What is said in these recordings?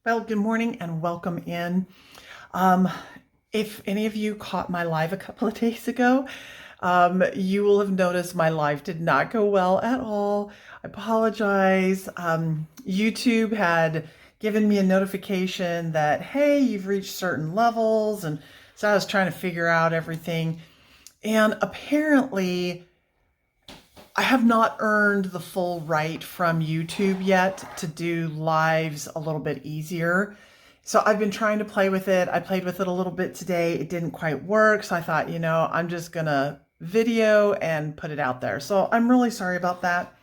Well, good morning and welcome in. Um, if any of you caught my live a couple of days ago, you will have noticed my live did not go well at all. I apologize. YouTube had given me a notification that, hey, you've reached certain levels. And so I was trying to figure out everything. And apparently, I have not earned the full right from YouTube yet to do lives a little bit easier. So I've been trying to play with it. I played with it a little bit today. It didn't quite work. So I thought, I'm just gonna video and put it out there. So I'm really sorry about that.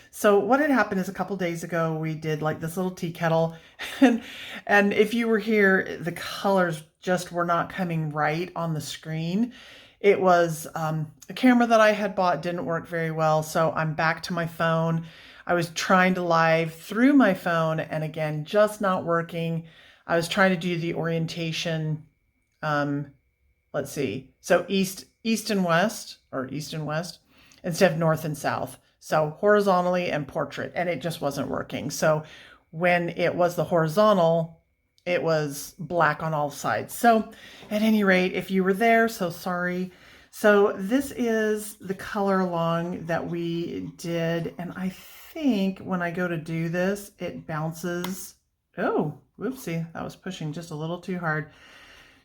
So what had happened is a couple days ago, we did like this little tea kettle and if you were here, the colors just were not coming right on the screen. It was a camera that I had bought didn't work very well. So I'm back to my phone. I was trying to live through my phone and again, just not working. I was trying to do the orientation. Let's see. So east and west instead of north and south. So horizontally and portrait, and it just wasn't working. So when it was the horizontal, it was black on all sides. So at any rate, if you were there, so sorry. So this is the color along that we did. And I think when I go to do this, it bounces. Oh, whoopsie, that was pushing just a little too hard.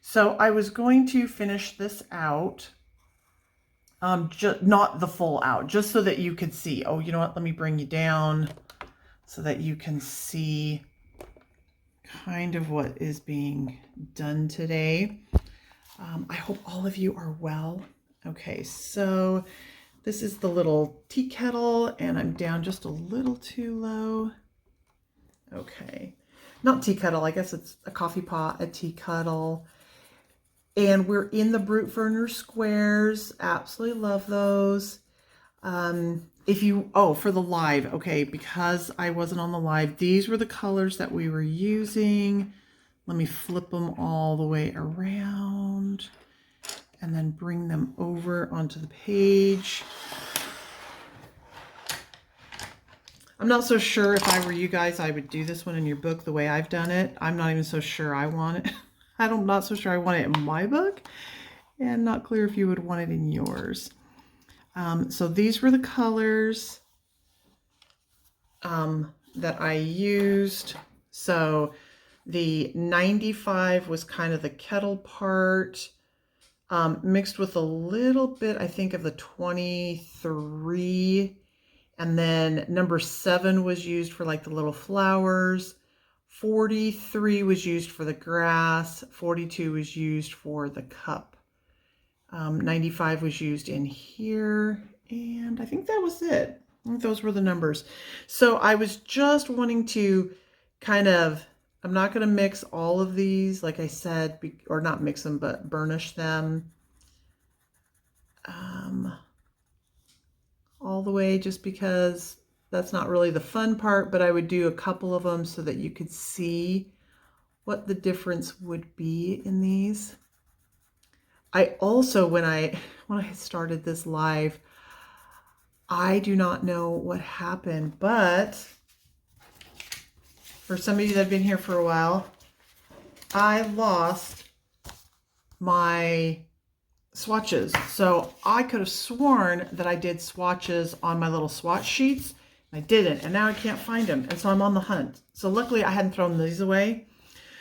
So I was going to finish this out. Not the full out, just so that you could see. Oh, you know what? Let me bring you down so that you can see kind of what is being done today. I hope all of you are well. Okay, so this is the little tea kettle and I'm down just a little too low. Okay, not tea kettle, I guess it's a coffee pot, a tea kettle. And we're in the Brute Verner squares. Absolutely love those. For the live, okay, because I wasn't on the live, these were the colors that we were using. Let me flip them all the way around and then bring them over onto the page. I'm not so sure if I were you guys, I would do this one in your book the way I've done it. I'm not even so sure I want it. I'm not so sure I want it in my book and not clear if you would want it in yours. So these were the colors that I used. So the 95 was kind of the kettle part, mixed with a little bit, I think, of the 23. And then number 7 was used for like the little flowers. 43 was used for the grass, 42 was used for the cup, 95 was used in here, and I think that was it. I think those were the numbers. So I was just wanting to kind of, I'm not going to mix all of these, like I said, or not mix them, but burnish them all the way, just because that's not really the fun part, but I would do a couple of them so that you could see what the difference would be in these. I also, when I started this live, I do not know what happened, but for some of you that have been here for a while, I lost my swatches. So I could have sworn that I did swatches on my little swatch sheets. I didn't, and now I can't find them. And so I'm on the hunt. So luckily I hadn't thrown these away.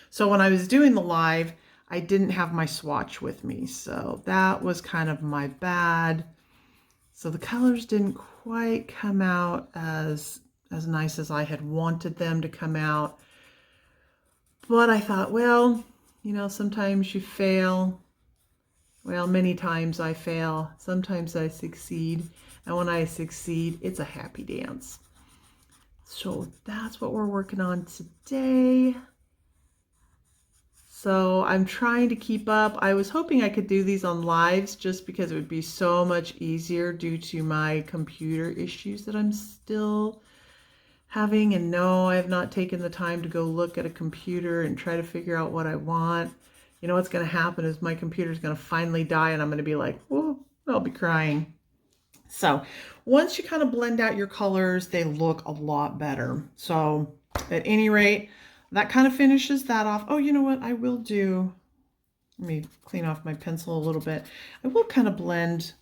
So when I was doing the live, I didn't have my swatch with me. So that was kind of my bad. So the colors didn't quite come out as nice as I had wanted them to come out. But I thought, well, sometimes you fail. Well, many times I fail. Sometimes I succeed. And when I succeed, it's a happy dance. So that's what we're working on today. So I'm trying to keep up. I was hoping I could do these on lives just because it would be so much easier due to my computer issues that I'm still having. And no, I have not taken the time to go look at a computer and try to figure out what I want. You know what's going to happen is my computer is going to finally die and I'm going to be like, whoa, I'll be crying. So once you kind of blend out your colors, they look a lot better. So at any rate, that kind of finishes that off. Oh, you know what I will do? Let me clean off my pencil a little bit. I will kind of blend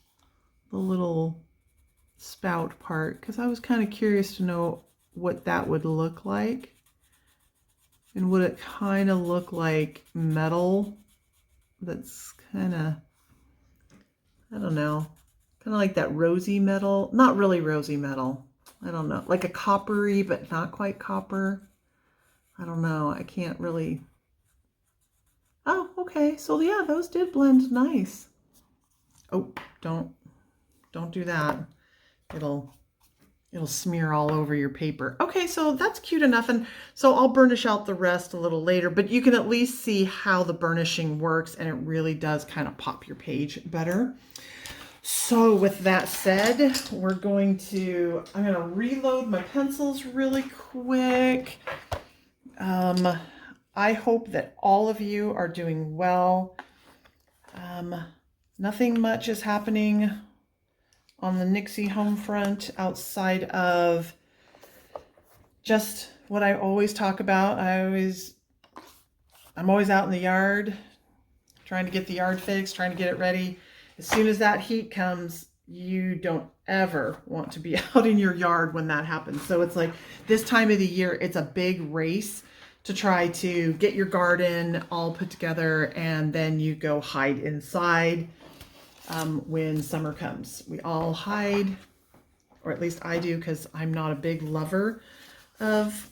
the little spout part because I was kind of curious to know what that would look like. And would it kind of look like metal that's kind of, I don't know, kind of like that rosy metal. Not really rosy metal. I don't know. Like a coppery, but not quite copper. I don't know. I can't really. Oh, okay. So yeah, those did blend nice. Oh, don't do that. It'll smear all over your paper. Okay, so that's cute enough. And so I'll burnish out the rest a little later, but you can at least see how the burnishing works, and it really does kind of pop your page better. So with that said, I'm going to reload my pencils really quick. I hope that all of you are doing well. Nothing much is happening on the Nixie home front outside of just what I always talk about. I'm always out in the yard trying to get the yard fixed, trying to get it ready. As soon as that heat comes, you don't ever want to be out in your yard when that happens. So it's like this time of the year, it's a big race to try to get your garden all put together, and then you go hide inside when summer comes. We all hide, or at least I do, because I'm not a big lover of,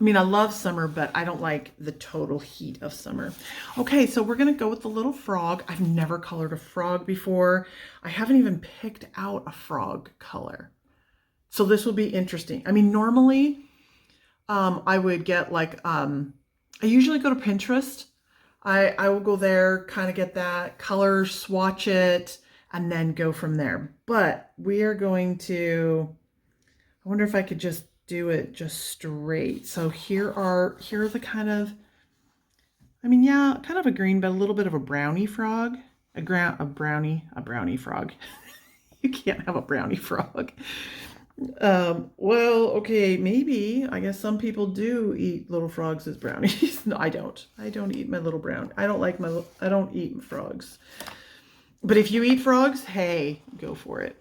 I love summer, but I don't like the total heat of summer. Okay, so we're going to go with the little frog. I've never colored a frog before. I haven't even picked out a frog color. So this will be interesting. Normally, I would get like, I usually go to Pinterest. I will go there, kind of get that color, swatch it, and then go from there. But we are going to, I wonder if I could just do it just straight. So here are the kind of, kind of a green, but a little bit of a brownie frog. A brownie frog. You can't have a brownie frog. Well, okay, maybe. I guess some people do eat little frogs as brownies. No, I don't. I don't eat my little brown. I don't eat frogs. But if you eat frogs, hey, go for it.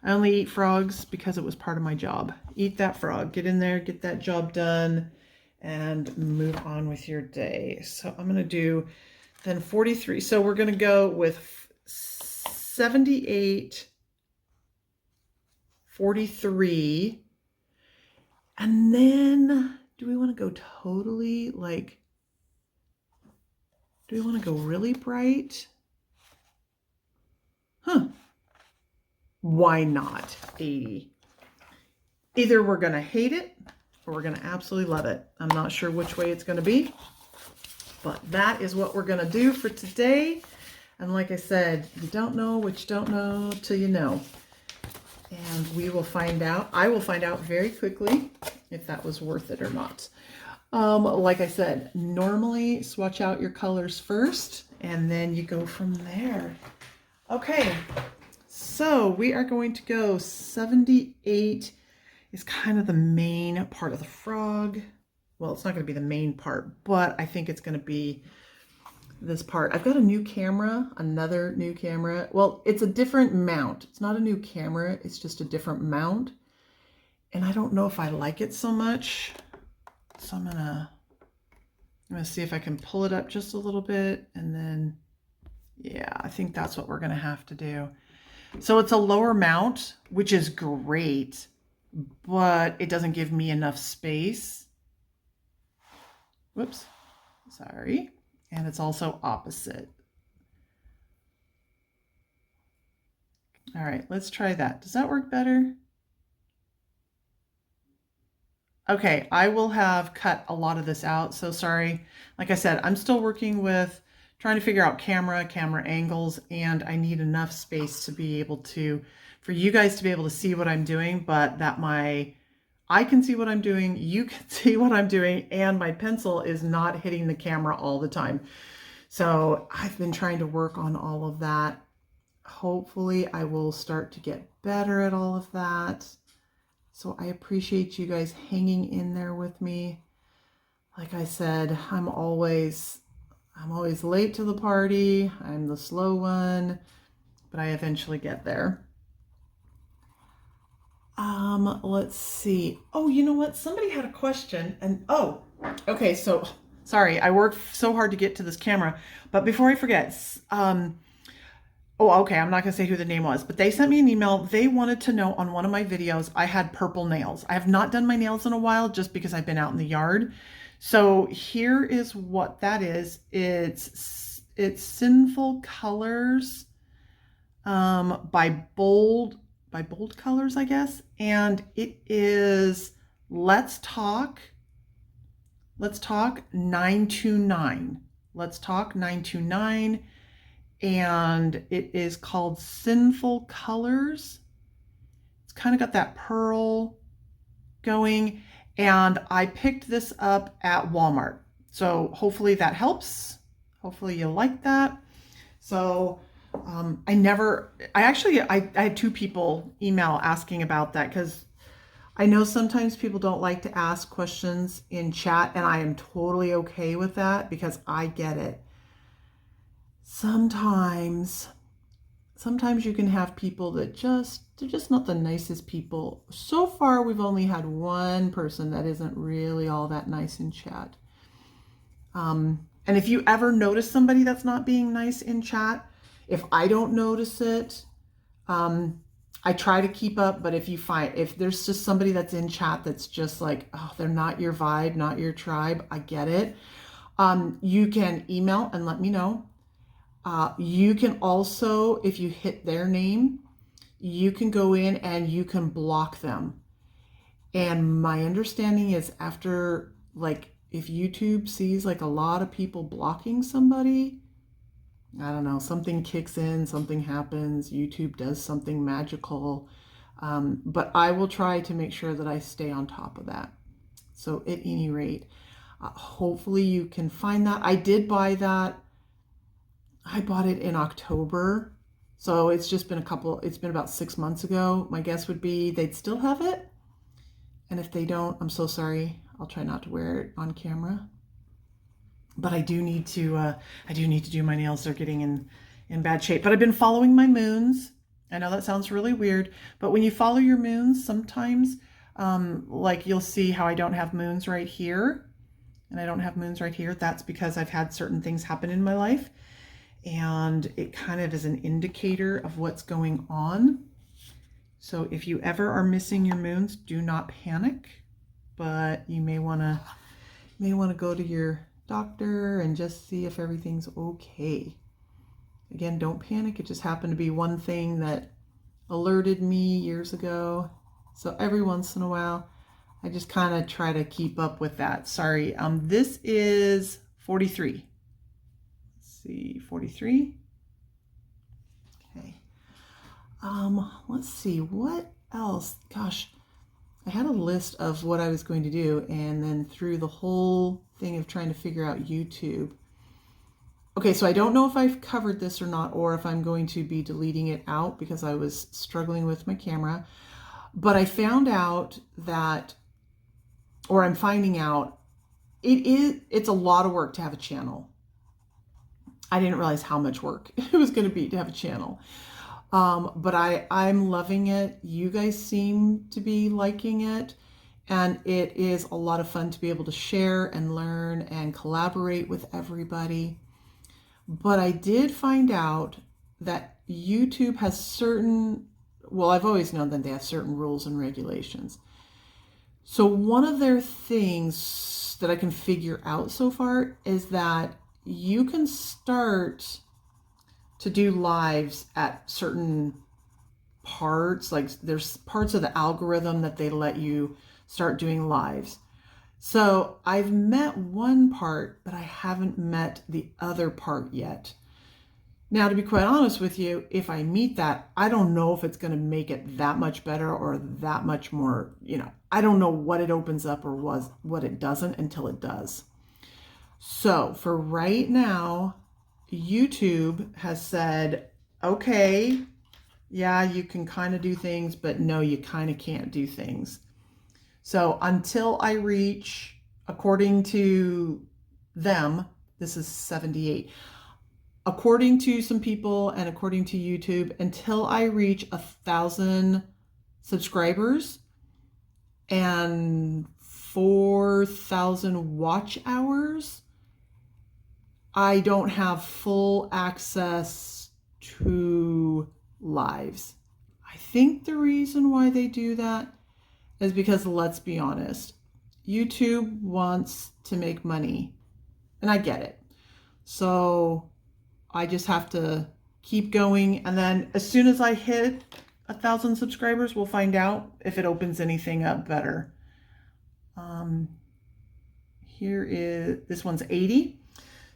I only eat frogs because it was part of my job. Eat that frog. Get in there, get that job done, and move on with your day. So I'm going to do then 43. So we're going to go with 78, 43. And then do we want to go totally like, do we want to go really bright? Why not 80? Either we're going to hate it or we're going to absolutely love it. I'm not sure which way it's going to be, but that is what we're going to do for today. And like I said, you don't know what you don't know till you know. And we will find out. I will find out very quickly if that was worth it or not. Like I said, normally swatch out your colors first and then you go from there. Okay. So we are going to go 78 is kind of the main part of the frog. Well, it's not going to be the main part, but I think it's going to be this part. I've got a new camera, another new camera. Well, it's a different mount. It's not a new camera. It's just a different mount. And I don't know if I like it so much. So I'm gonna see if I can pull it up just a little bit. And then, yeah, I think that's what we're going to have to do. So it's a lower mount, which is great, but it doesn't give me enough space. Whoops, sorry. And it's also opposite. All right, let's try that. Does that work better? Okay, I will have cut a lot of this out, so sorry. Like I said, I'm still working with trying to figure out camera angles, and I need enough space to be able to, for you guys to be able to see what I'm doing, but that I can see what I'm doing, you can see what I'm doing, and my pencil is not hitting the camera all the time. So I've been trying to work on all of that. Hopefully I will start to get better at all of that. So I appreciate you guys hanging in there with me. Like I said, I'm always late to the party. I'm the slow one, but I eventually get there. Let's see. Oh, you know what? Somebody had a question and okay, so sorry. I worked so hard to get to this camera, but before I forget, okay, I'm not going to say who the name was, but they sent me an email. They wanted to know on one of my videos, I had purple nails. I have not done my nails in a while just because I've been out in the yard. So here is what that is. It's Sinful Colors by Bold Colors, I guess. And it is Let's Talk 929. Let's Talk 929. And it is called Sinful Colors. It's kind of got that pearl going. And I picked this up at Walmart. So hopefully that helps. Hopefully you like that. So I had 2 people email asking about that, because I know sometimes people don't like to ask questions in chat, and I am totally okay with that because I get it. Sometimes you can have people that they're just not the nicest people. So far, we've only had one person that isn't really all that nice in chat. And if you ever notice somebody that's not being nice in chat, if I don't notice it, I try to keep up. But if there's just somebody that's in chat that's just like, oh, they're not your vibe, not your tribe, I get it. You can email and let me know. You can also, if you hit their name, you can go in and you can block them. And my understanding is after, like, if YouTube sees like a lot of people blocking somebody, I don't know, something kicks in, something happens, YouTube does something magical. But I will try to make sure that I stay on top of that. So at any rate, hopefully you can find that. I did buy that. I bought it in October. So it's been about 6 months ago. My guess would be they'd still have it. And if they don't, I'm so sorry. I'll try not to wear it on camera. But I do need to do my nails. They're getting in bad shape. But I've been following my moons. I know that sounds really weird, but when you follow your moons, sometimes like you'll see how I don't have moons right here, and I don't have moons right here. That's because I've had certain things happen in my life, and it kind of is an indicator of what's going on. So if you ever are missing your moons, do not panic, but you may want to go to your doctor and just see if everything's okay. Again, don't panic. It just happened to be one thing that alerted me years ago. So every once in a while, I just kind of try to keep up with that. Sorry. This is 43. Let's see, 43. Okay. Let's see, what else? Gosh, I had a list of what I was going to do, and then through the whole thing of trying to figure out YouTube. Okay, so I don't know if I've covered this or not, or if I'm going to be deleting it out because I was struggling with my camera. But I found out that, or I'm finding out, it's a lot of work to have a channel. I didn't realize how much work it was going to be to have a channel. But I'm loving it. You guys seem to be liking it. And it is a lot of fun to be able to share and learn and collaborate with everybody. But I did find out that YouTube has I've always known that they have certain rules and regulations. So one of their things that I can figure out so far is that you can start to do lives at certain parts. Like there's parts of the algorithm that they let you start doing lives. So I've met one part, but I haven't met the other part yet. Now, to be quite honest with you, if I meet that, I don't know if it's going to make it that much better or that much more, I don't know what it opens up or what it doesn't until it does. So for right now, YouTube has said, okay, Yeah, you can kind of do things, but no, you kind of can't do things. So until I reach, according to them, this is 78. According to some people and according to YouTube, until I reach 1,000 subscribers and 4,000 watch hours, I don't have full access to lives. I think the reason why they do that is because, let's be honest, YouTube wants to make money, and I get it. So I just have to keep going, and then as soon as I hit 1,000 subscribers, we'll find out if it opens anything up better. Here is, this one's 80.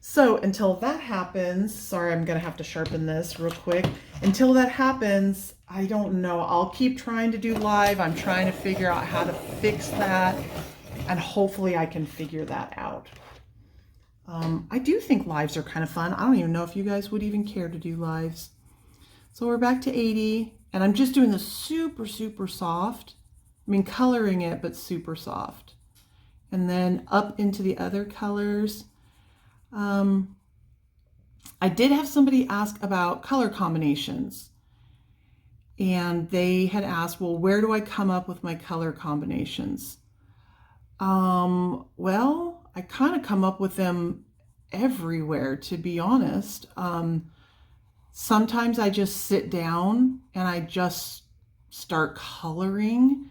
So until that happens, sorry, I'm gonna have to sharpen this real quick. Until that happens, I don't know. I'll keep trying to do live. I'm trying to figure out how to fix that, and hopefully I can figure that out. I do think lives are kind of fun. I don't even know if you guys would even care to do lives. So we're back to 80, and I'm just doing the super, super soft. I mean, coloring it, but super soft. And then up into the other colors. I did have somebody ask about color combinations, and they had asked, well, where do I come up with my color combinations? Well, I kind of come up with them everywhere, to be honest. Sometimes I just sit down and I just start coloring,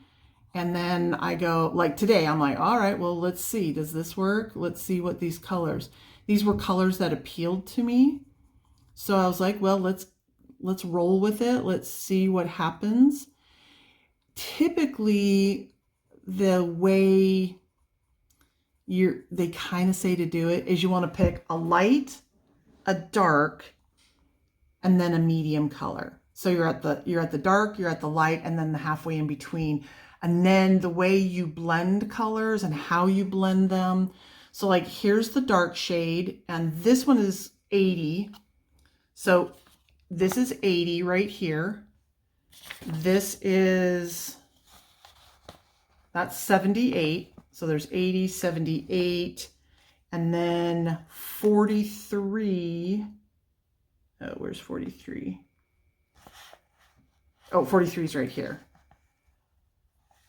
and then I go, like today, I'm like, all right, well, let's see, does this work? Let's see what these colors. These were colors that appealed to me. So I was like, well, let's roll with it. Let's see what happens. Typically, the way they kind of say to do it is you want to pick a light, a dark, and then a medium color. So you're at the dark, you're at the light, and then the halfway in between. And then the way you blend colors and how you blend them. So like here's the dark shade, and this one is 80. So this is 80 right here. This is, that's 78. So there's 80, 78, and then 43. Oh, where's 43? Oh, 43 is right here.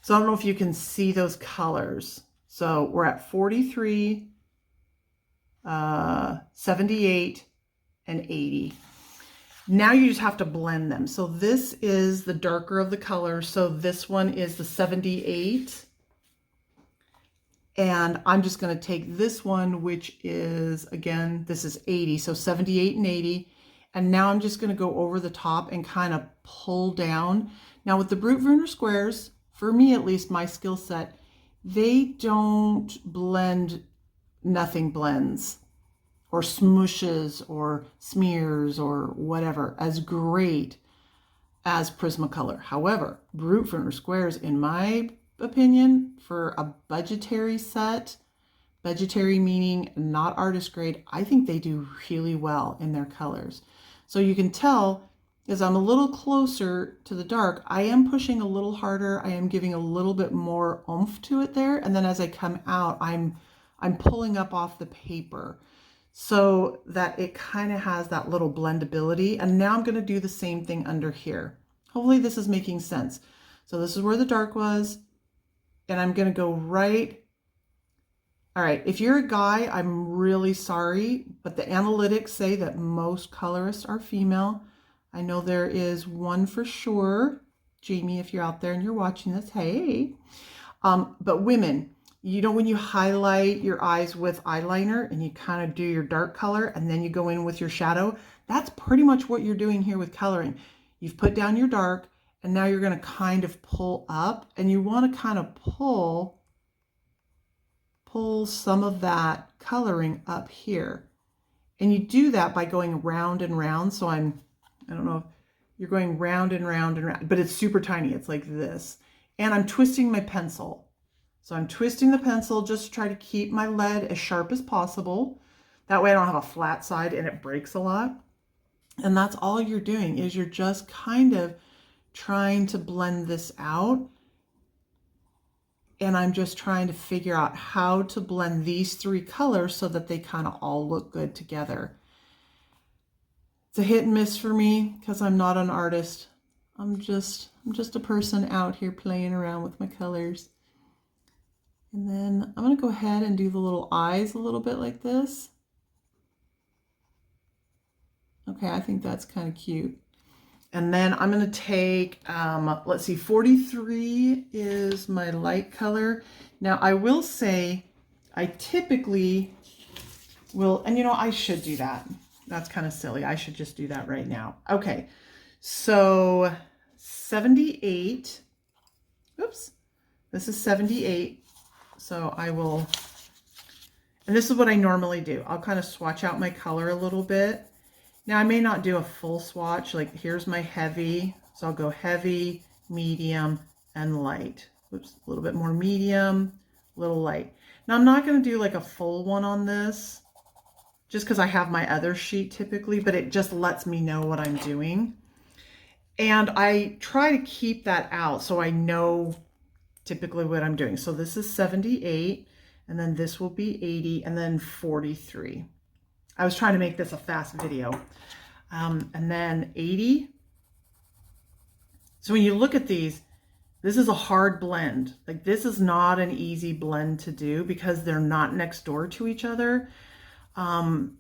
So I don't know if you can see those colors. So we're at 43, 78, and 80. Now you just have to blend them. So this is the darker of the colors. So this one is the 78. And I'm just going to take this one, which is, again, this is 80. So 78 and 80. And now I'm just going to go over the top and kind of pull down. Now with the Brute Vernier squares, for me at least, my skill set, they don't blend, nothing blends or smooshes or smears or whatever as great as Prismacolor. However, Brute Vernier squares, in my opinion, for a budgetary set, budgetary meaning not artist grade, I think they do really well in their colors. So you can tell as I'm a little closer to the dark, I am pushing a little harder. I am giving a little bit more oomph to it there. And then as I come out, I'm pulling up off the paper so that it kind of has that little blendability. And now I'm going to do the same thing under here. Hopefully this is making sense. So this is where the dark was, and I'm going to go right. All right, if you're a guy, I'm really sorry, but the analytics say that most colorists are female. I know there is one for sure. Jamie, if you're out there and you're watching this, hey. But women, you know, when you highlight your eyes with eyeliner and you kind of do your dark color and then you go in with your shadow, that's pretty much what you're doing here with coloring. You've put down your dark, and now you're going to kind of pull up, and you want to kind of pull some of that coloring up here. And you do that by going round and round. So I don't know if you're going round and round and round, but it's super tiny. It's like this. And I'm twisting my pencil. So I'm twisting the pencil just to try to keep my lead as sharp as possible. That way I don't have a flat side and it breaks a lot. And that's all you're doing, is you're just kind of trying to blend this out. And I'm just trying to figure out how to blend these three colors so that they kind of all look good together. It's a hit and miss for me because I'm not an artist. I'm just a person out here playing around with my colors. And then I'm going to go ahead and do the little eyes a little bit like this. Okay, I think that's kind of cute. And then I'm going to take, let's see, 43 is my light color. Now I will say I typically will, and you know, I should do that. That's kind of silly. I should just do that right now. Okay, so 78, oops, this is 78. So I will, and this is what I normally do. I'll kind of swatch out my color a little bit. Now I may not do a full swatch, like here's my heavy. So I'll go heavy, medium, and light. Oops, a little bit more medium, a little light. Now I'm not gonna do like a full one on this, just because I have my other sheet typically, but it just lets me know what I'm doing. And I try to keep that out so I know typically what I'm doing. So this is 78, and then this will be 80, and then 43. I was trying to make this a fast video. And then 80. So when you look at these, this is a hard blend. Like this is not an easy blend to do because they're not next door to each other. And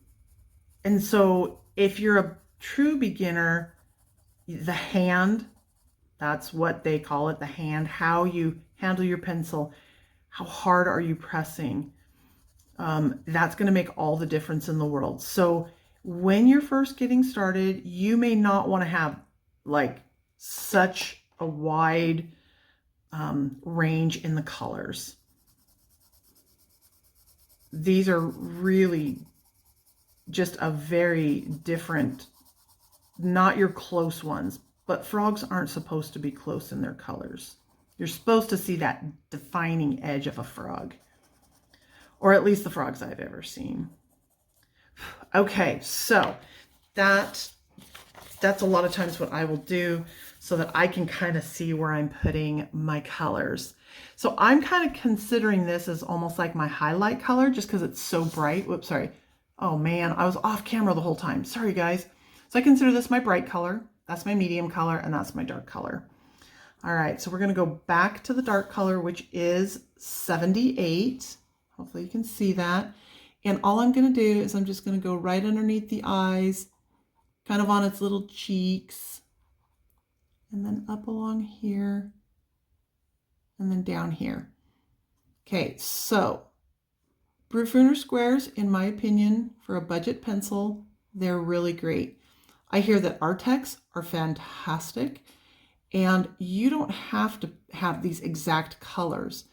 so if you're a true beginner, the hand, that's what they call it, the hand, how you handle your pencil, how hard are you pressing? That's going to make all the difference in the world. So when you're first getting started, you may not want to have like such a wide range in the colors. These are really just a very different, not your close ones, but frogs aren't supposed to be close in their colors. You're supposed to see that defining edge of a frog, or at least the frogs I've ever seen. Okay, so that's a lot of times what I will do so that I can kind of see where I'm putting my colors. So I'm kind of considering this as almost like my highlight color just because it's so bright. Whoops, sorry. Oh man, I was off camera the whole time. Sorry guys. So I consider this my bright color, that's my medium color, and that's my dark color. All right, so we're gonna go back to the dark color, which is 78. Hopefully you can see that. And all I'm gonna do is I'm just gonna go right underneath the eyes, kind of on its little cheeks, and then up along here, and then down here. Okay, so Bruffuner squares, in my opinion, for a budget pencil, they're really great. I hear that Artex are fantastic, and you don't have to have these exact colors.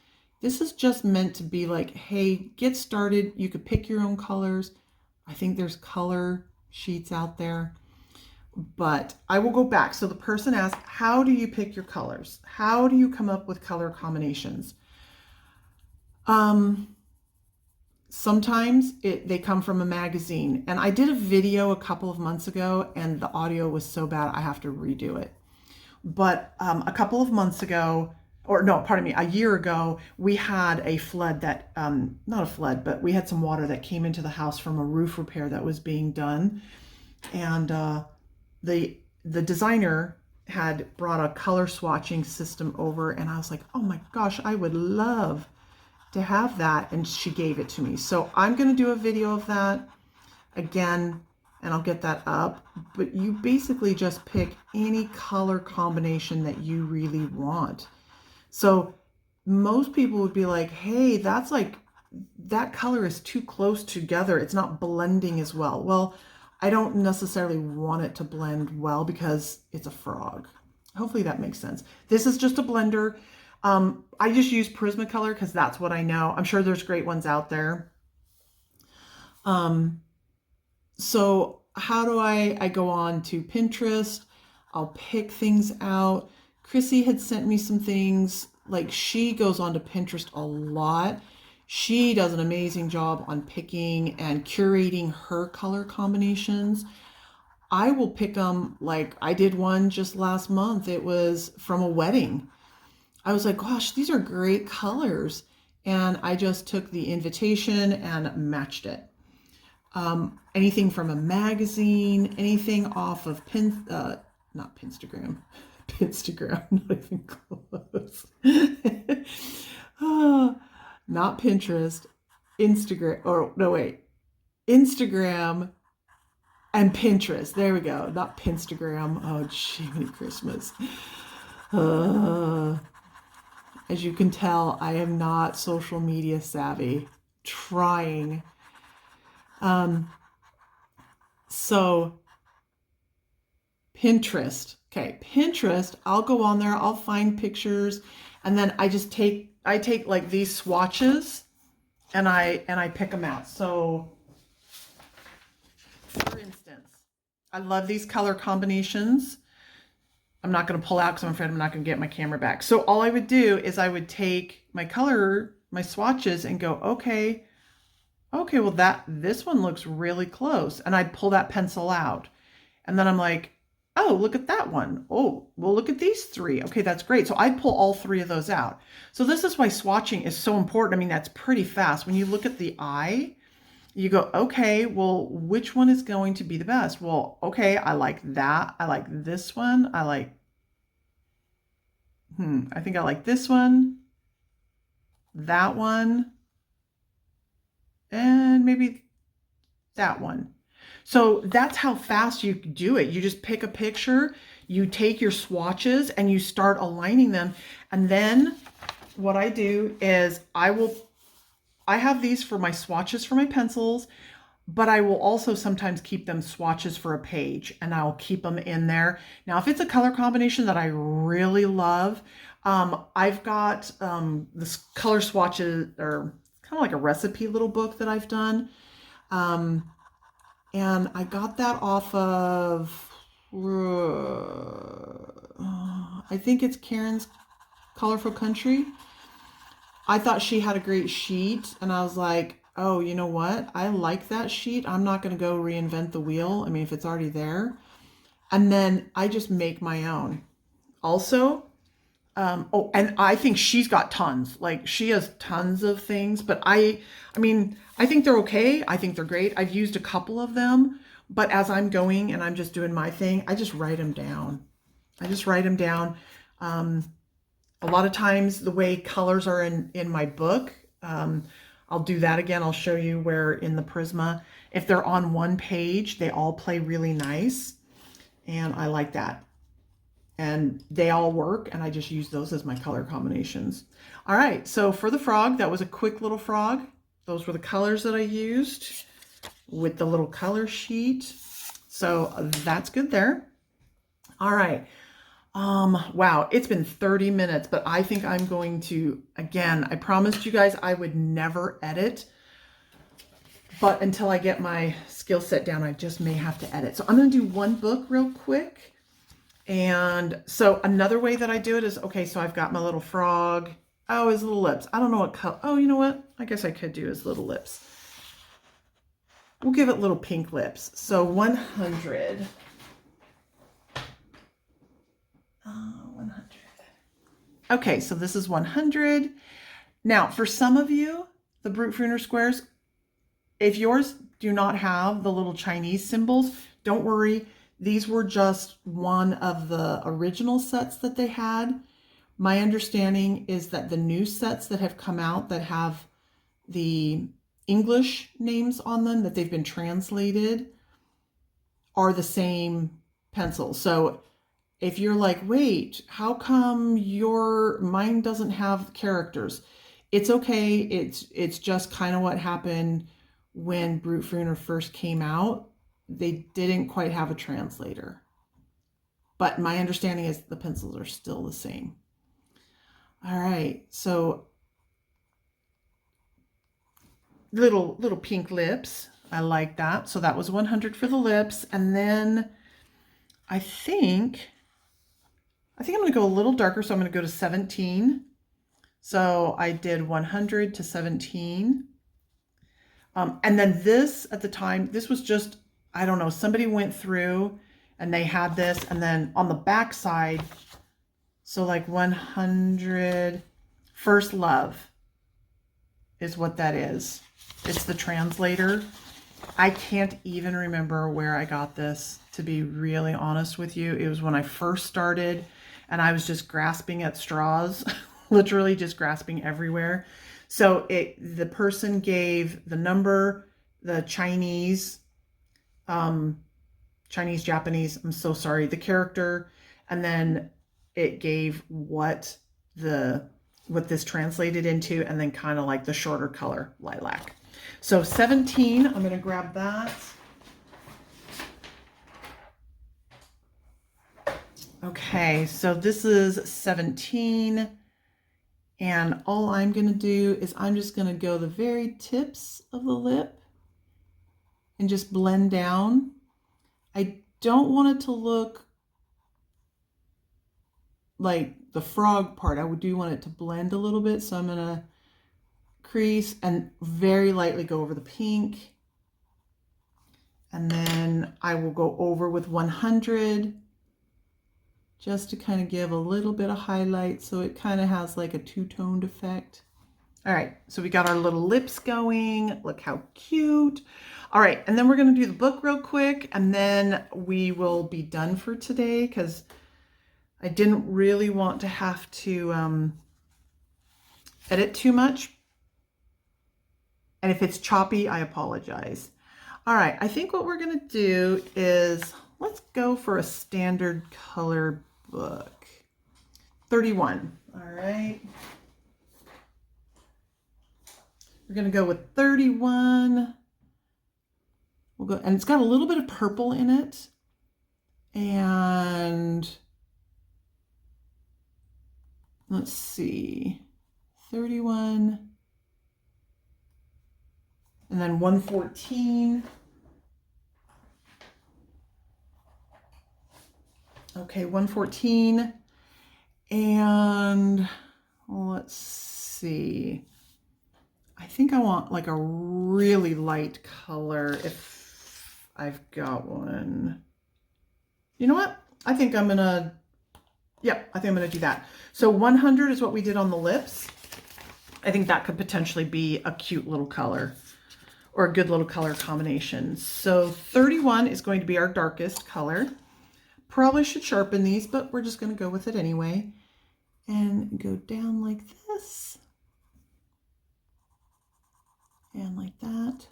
This is just meant to be like, hey, get started. You could pick your own colors. I think there's color sheets out there, but I will go back. So the person asked, how do you pick your colors? How do you come up with color combinations? Sometimes they come from a magazine, and I did a video a couple of months ago and the audio was so bad I have to redo it. But a couple of months ago, or no, pardon me, a year ago, we had a flood that, not a flood, but we had some water that came into the house from a roof repair that was being done. And the designer had brought a color swatching system over, and I was like, oh my gosh, I would love to have that. And she gave it to me. So I'm going to do a video of that again, and I'll get that up. But you basically just pick any color combination that you really want. So most people would be like, hey, that's like, that color is too close together. It's not blending as well. Well, I don't necessarily want it to blend well because it's a frog. Hopefully that makes sense. This is just a blender. I just use Prismacolor because that's what I know. I'm sure there's great ones out there. So how do I go on to Pinterest? I'll pick things out. Chrissy had sent me some things. Like, she goes on to Pinterest a lot. She does an amazing job on picking and curating her color combinations. I will pick them. Like I did one just last month. It was from a wedding. I was like, gosh, these are great colors. And I just took the invitation and matched it. Anything from a magazine, anything off of not Pinstagram, Pinstagram, not even close. Ah, not Pinterest, Instagram, or no, wait, Instagram and Pinterest. There we go. Not Pinstagram. Oh, Jiminy Christmas. Uh, as you can tell, I am not social media savvy. Trying. So Pinterest. Okay, Pinterest, I'll go on there, I'll find pictures, and then I take like these swatches and I pick them out. So for instance, I love these color combinations. I'm not going to pull out because I'm afraid I'm not going to get my camera back. So all I would do is I would take my swatches and go, okay, well this one looks really close. And I'd pull that pencil out. And then I'm like, oh, look at that one. Oh, well, look at these three. Okay, that's great. So I'd pull all three of those out. So this is why swatching is so important. I mean, that's pretty fast. When you look at the eye, you go, okay, well, which one is going to be the best? Well, okay, I like that. I like this one. I think I like this one, that one, and maybe that one. So that's how fast you do it. You just pick a picture, you take your swatches and you start aligning them. And then what I do is I have these for my swatches for my pencils, but I will also sometimes keep them swatches for a page and I'll keep them in there. Now, if it's a color combination that I really love, I've got this color swatches, or kind of like a recipe little book that I've done. And I got that off of, I think it's Karen's Colorful Country. I thought she had a great sheet and I was like, oh, you know what? I like that sheet. I'm not going to go reinvent the wheel. I mean, if it's already there. And then I just make my own. Also, oh, and I think she's got tons. Like she has tons of things, but I mean, I think they're okay. I think they're great. I've used a couple of them, but as I'm going and I'm just doing my thing, I just write them down. I just write them down. A lot of times the way colors are in my book, I'll do that again. I'll show you where in the Prisma, if they're on one page, they all play really nice. And I like that. And they all work, and I just use those as my color combinations. All right, so for the frog, that was a quick little frog. Those were the colors that I used with the little color sheet. So that's good there. All right. Wow, it's been 30 minutes, but I think I'm going to, again, I promised you guys I would never edit, but until I get my skill set down, I just may have to edit. So I'm going to do one book real quick. And so another way that I do it is, okay, so I've got my little frog. Oh, his little lips. I don't know what color. Oh, you know what? I guess I could do his little lips. We'll give it little pink lips. So 100. 100. Okay, so this is 100. Now, for some of you, the Brute Pruner squares, if yours do not have the little Chinese symbols, don't worry. These were just one of the original sets that they had. My understanding is that the new sets that have come out that have the English names on them, that they've been translated, are the same pencil. So if you're like, wait, how come mine doesn't have characters? It's okay. It's just kind of what happened when Brute Pruner first came out. They didn't quite have a translator, but my understanding is the pencils are still the same. All right, so little pink lips. I like that. So that was 100 for the lips, and then I think I'm going to go a little darker. So I'm going to go to 17. So I did 100 to 17. And then this at the time, this was just I don't know, somebody went through and they had this, and then on the back side, so like 100 First Love is what that is. It's the translator. I can't even remember where I got this, to be really honest with you. It was when I first started and I was just grasping at straws, literally just grasping everywhere. So the person gave the number, the Chinese, Japanese, I'm so sorry, the character, and then it gave what this translated into, and then kind of like the shorter color, lilac. So 17, I'm going to grab that. Okay, so this is 17. And all I'm going to do is I'm just going to go the very tips of the lip and just blend down. I don't want it to look like the frog part. I do want it to blend a little bit. So I'm going to crease and very lightly go over the pink. And then I will go over with 100 just to kind of give a little bit of highlight, so it kind of has like a two-toned effect. All right, so we got our little lips going. Look how cute. All right, and then we're going to do the book real quick, and then we will be done for today, because I didn't really want to have to edit too much. And if it's choppy, I apologize. All right, I think what we're going to do is, let's go for a standard color book. 31. All right. We're going to go with 31. We'll go, and it's got a little bit of purple in it. And let's see. 31. And then 114. Okay, 114. And let's see. I think I want like a really light color if I've got one. You know what? I think I'm gonna do that. So 100 is what we did on the lips. I think that could potentially be a cute little color, or a good little color combination. So 31 is going to be our darkest color. Probably should sharpen these, but we're just going to go with it anyway. And go down like this. And like that.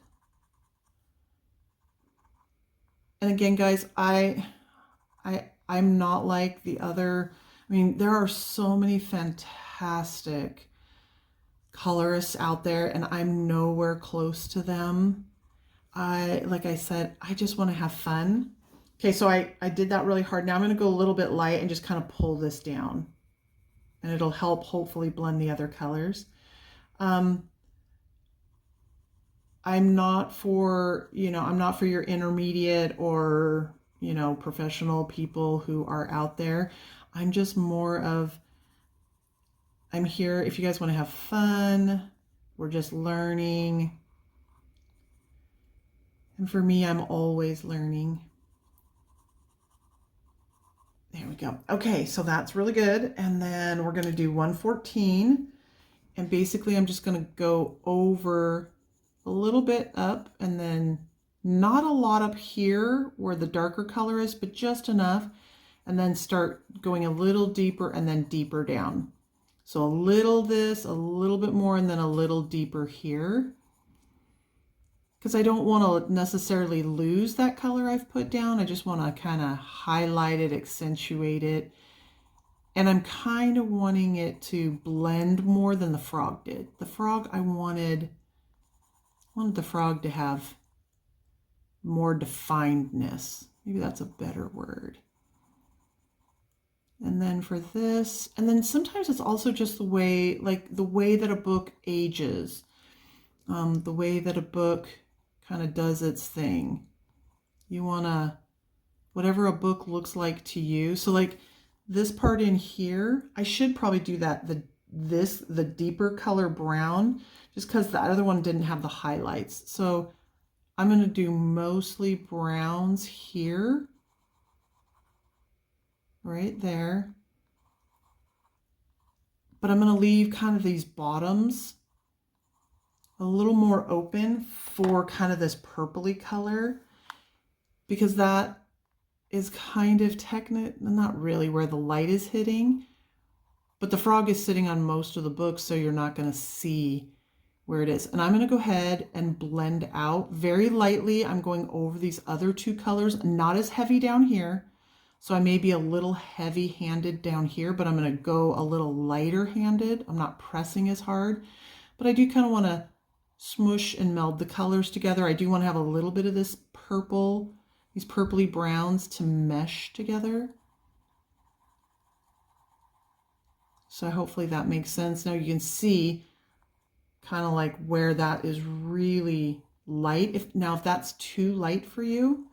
And again, guys, I'm not like the other. I mean, there are so many fantastic colorists out there, and I'm nowhere close to them. Like I said, I just want to have fun. Okay, so I did that really hard. Now I'm going to go a little bit light and just kind of pull this down, and it'll help hopefully blend the other colors. I'm not for, I'm not for your intermediate or, professional people who are out there. I'm just more of, I'm here if you guys want to have fun. We're just learning. And for me, I'm always learning. There we go. Okay, so that's really good. And then we're going to do 114. And basically, I'm just going to go over a little bit up, and then not a lot up here where the darker color is, but just enough. And then start going a little deeper and then deeper down. So a little this, a little bit more, and then a little deeper here. Because I don't want to necessarily lose that color I've put down. I just want to kind of highlight it, accentuate it. And I'm kind of wanting it to blend more than the frog did. The frog, I wanted the frog to have more definedness. Maybe that's a better word. And then for this, and then sometimes it's also just the way that a book ages, the way that a book kind of does its thing. You want to, whatever a book looks like to you. So like this part in here, I should probably do that, the deeper color brown, just because the other one didn't have the highlights. So I'm going to do mostly browns here, right there. But I'm going to leave kind of these bottoms a little more open for kind of this purpley color, because that is kind of not really where the light is hitting, but the frog is sitting on most of the book, so you're not going to see where it is. And I'm going to go ahead and blend out very lightly. I'm going over these other two colors, not as heavy down here. So I may be a little heavy-handed down here, but I'm going to go a little lighter-handed. I'm not pressing as hard, but I do kind of want to smush and meld the colors together. I do want to have a little bit of this purple, these purpley browns to mesh together. So hopefully that makes sense. Now you can see kind of like where that is really light. If that's too light for you,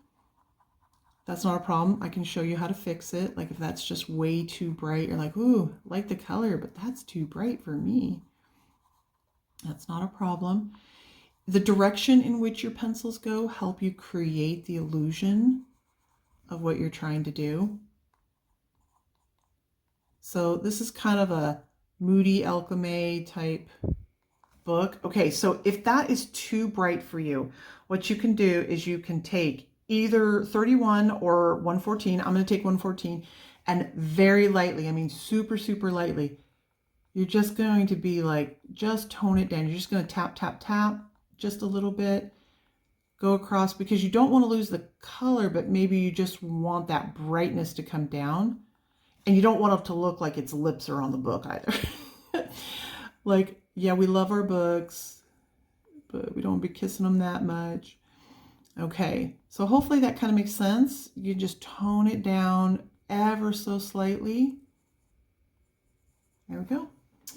that's not a problem. I can show you how to fix it. Like if that's just way too bright, you're like, ooh, I like the color, but that's too bright for me. That's not a problem. The direction in which your pencils go help you create the illusion of what you're trying to do. So this is kind of a moody alchemy type book. Okay, so if that is too bright for you, what you can do is you can take either 31 or 114. I'm going to take 114, and very lightly, I mean super, super lightly, you're just going to be like, just tone it down. You're just going to tap, tap, tap just a little bit, go across, because you don't want to lose the color, but maybe you just want that brightness to come down. And you don't want it to look like its lips are on the book either. Like, yeah, we love our books, but we don't be kissing them that much. Okay, so hopefully that kind of makes sense. You just tone it down ever so slightly. There we go.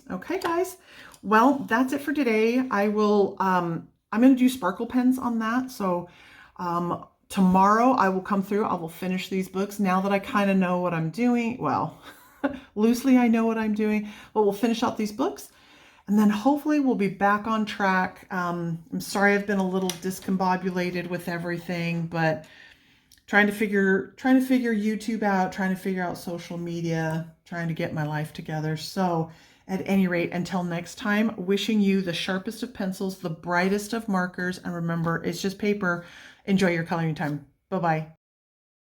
Okay, guys. Well, that's it for today. I will, I'm going to do sparkle pens on that. So, tomorrow I will come through, I will finish these books now that I kind of know what I'm doing. Well, loosely I know what I'm doing, but we'll finish out these books and then hopefully we'll be back on track. I'm sorry I've been a little discombobulated with everything, but trying to figure YouTube out, trying to figure out social media, trying to get my life together. So at any rate, until next time, wishing you the sharpest of pencils, the brightest of markers, and remember, it's just paper. Enjoy your coloring time. Bye-bye.